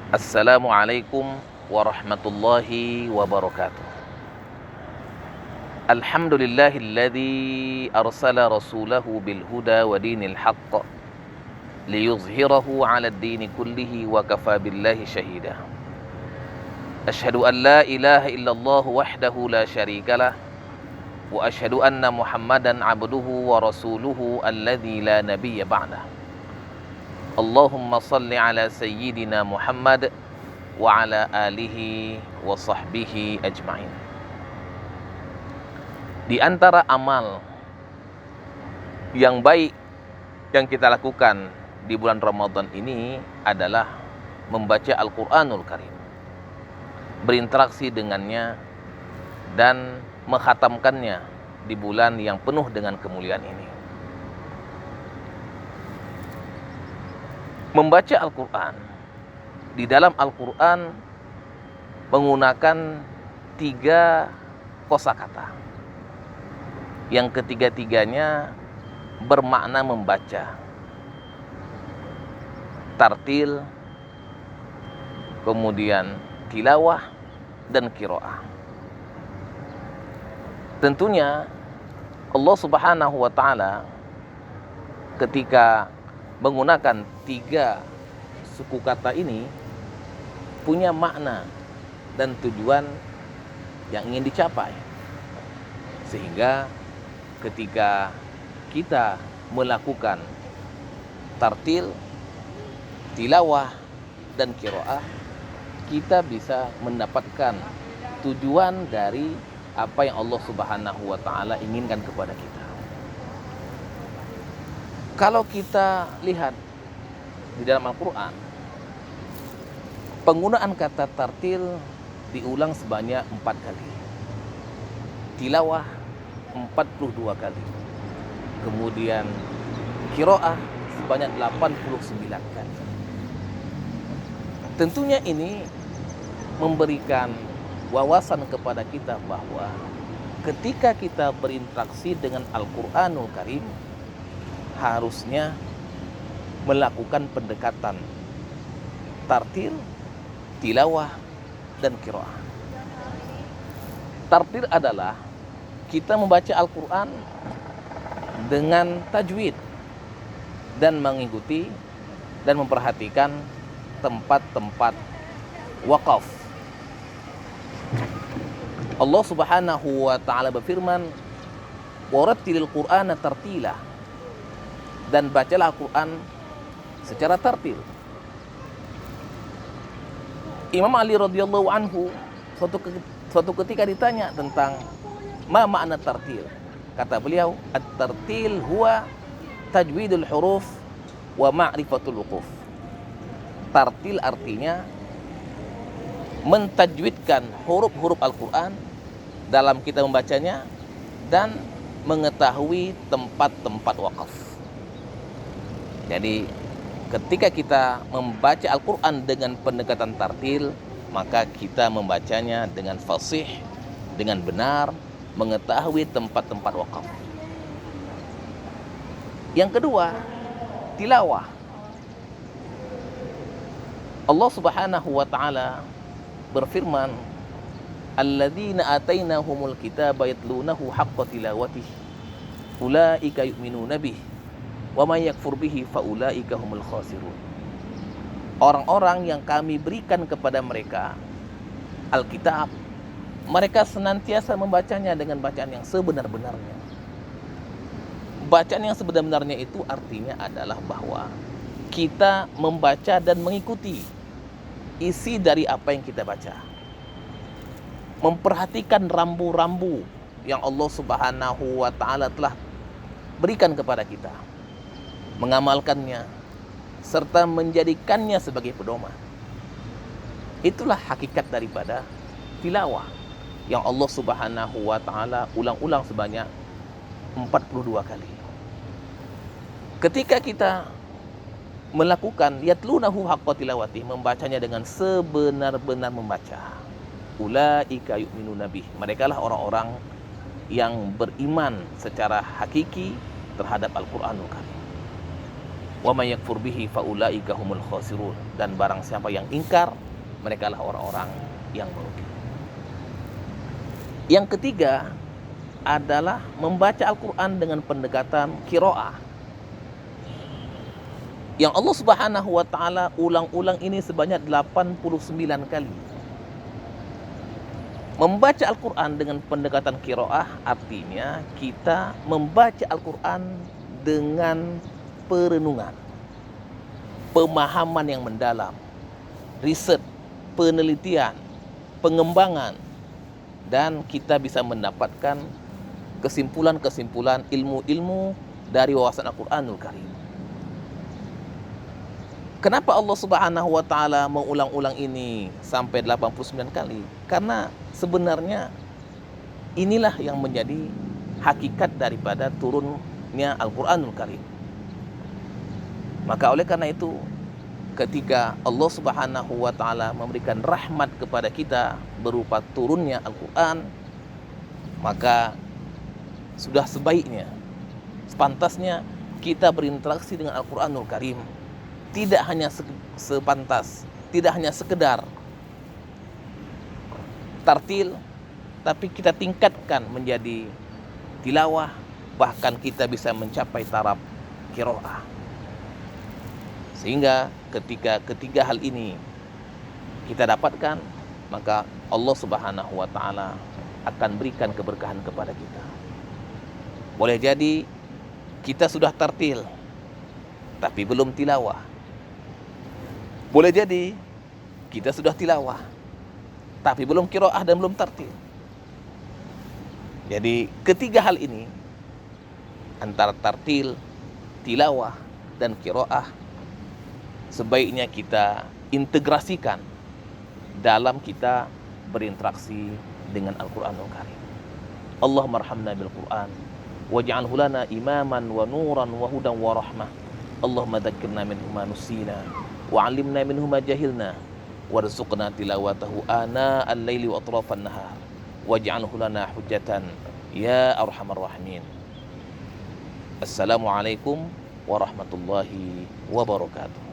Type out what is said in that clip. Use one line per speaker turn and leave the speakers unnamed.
Assalamualaikum warahmatullahi wabarakatuh. Alhamdulillahilladzi arsala rasulahu bil huda wa dinil haqq liyuzhirahu 'alad dini kullihi wa kafa billahi syahida. Asyhadu an la ilaha illallah wahdahu la syarikalah wa asyhadu anna Muhammadan 'abduhu wa rasuluhu alladzi la nabiyya ba'dah. Allahumma salli ala sayyidina Muhammad wa ala alihi wa sahbihi ajma'in. Di antara amal yang baik yang kita lakukan di bulan Ramadan ini adalah membaca Al-Quranul Karim, berinteraksi dengannya dan menghatamkannya di bulan yang penuh dengan kemuliaan ini. Membaca Al-Quran, di dalam Al-Quran menggunakan 3 kosakata. Yang ketiga-tiganya bermakna membaca. Tartil, kemudian tilawah, dan qiraah. Tentunya Allah Subhanahu wa ta'ala ketika menggunakan 3 suku kata ini punya makna dan tujuan yang ingin dicapai. Sehingga ketika kita melakukan tartil, tilawah, dan qiraah, kita bisa mendapatkan tujuan dari apa yang Allah Subhanahu wa ta'ala inginkan kepada kita. Kalau kita lihat di dalam Al-Quran, penggunaan kata tartil diulang sebanyak 4 kali, tilawah 42 kali, kemudian qiraah sebanyak 89 kali. Tentunya ini memberikan wawasan kepada kita bahwa ketika kita berinteraksi dengan Al-Quranul Karim, harusnya melakukan pendekatan tartil, tilawah, dan qiraah. Tartil adalah kita membaca Al-Quran dengan tajwid dan mengikuti dan memperhatikan tempat-tempat waqaf. Allah Subhanahu wa ta'ala berfirman, "Warattilil Qur'ana tartila." Dan bacalah Al-Quran secara tartil. Imam Ali radhiyallahu anhu suatu ketika ditanya tentang makna tartil. Kata beliau, at-tartil huwa tajwidul huruf wa ma'rifatul wuquf. Tartil artinya mentajwidkan huruf-huruf Al-Quran dalam kita membacanya dan mengetahui tempat-tempat wakaf. Jadi ketika kita membaca Al-Quran dengan pendekatan tartil, maka kita membacanya dengan fasih, dengan benar, mengetahui tempat-tempat wakaf. Yang kedua, tilawah. Allah Subhanahu wa ta'ala berfirman, "Alladzina atainahumul kitaba yatlunahu haqqa tilawatihi ulaika yu'minuna bihi wa may yakfur bihi faulaika humul khasirun." Orang-orang yang kami berikan kepada mereka Alkitab, mereka senantiasa membacanya dengan bacaan yang sebenar-benarnya. Bacaan yang sebenar-benarnya itu artinya adalah bahwa kita membaca dan mengikuti isi dari apa yang kita baca. Memperhatikan rambu-rambu yang Allah Subhanahu wa ta'ala telah berikan kepada kita. Mengamalkannya serta menjadikannya sebagai pedoman. Itulah hakikat daripada tilawah yang Allah Subhanahu wa ta'ala ulang-ulang sebanyak 42 kali. Ketika kita melakukan yatlunahu haqqa tilawati, membacanya dengan sebenar-benar membaca, ulaika yu'minuna bih, merekalah orang-orang yang beriman secara hakiki terhadap Al-Quranul Karim. Wa may yakfur bihi faulaika humul khasirun. Dan barang siapa yang ingkar, mereka lah orang-orang yang merugi. Yang ketiga adalah membaca Al-Quran dengan pendekatan qiraah. Yang Allah Subhanahu wa taala ulang-ulang ini sebanyak 89 kali. Membaca Al-Quran dengan pendekatan qiraah artinya kita membaca Al-Quran dengan perenungan, pemahaman yang mendalam, riset, penelitian, pengembangan, dan kita bisa mendapatkan kesimpulan-kesimpulan ilmu-ilmu dari wawasan Al-Quranul Karim. Kenapa Allah Subhanahu wa taala mengulang-ulang ini sampai 89 kali? Karena sebenarnya inilah yang menjadi hakikat daripada turunnya Al-Quranul Karim. Maka oleh karena itu, ketika Allah Subhanahu wa taala memberikan rahmat kepada kita berupa turunnya Al-Quran, maka sudah sebaiknya, sepantasnya kita berinteraksi dengan Al-Quranul Karim. Tidak hanya sepantas, tidak hanya sekedar tartil, tapi kita tingkatkan menjadi tilawah, bahkan kita bisa mencapai taraf qiraah. Sehingga ketika ketiga hal ini kita dapatkan, maka Allah Subhanahu wa taala akan berikan keberkahan kepada kita. Boleh jadi kita sudah tartil tapi belum tilawah. Boleh jadi kita sudah tilawah tapi belum qiraah dan belum tartil. Jadi ketiga hal ini, antara tartil, tilawah, dan qiraah, sebaiknya kita integrasikan dalam kita berinteraksi dengan Al-Quranul Karim. Allahumma arhamna bil Quran waj'alhu lana imaman wa nuran wa hudan wa rahmah. Allahumma dzakkirna minhu ma nusina wa 'allimna minhu ma jahilna warzuqna tilawatahu ana al-laili wa atrafan nahar waj'alhu lana hujjatan ya arhamar rahimin. Assalamualaikum warahmatullahi wabarakatuh.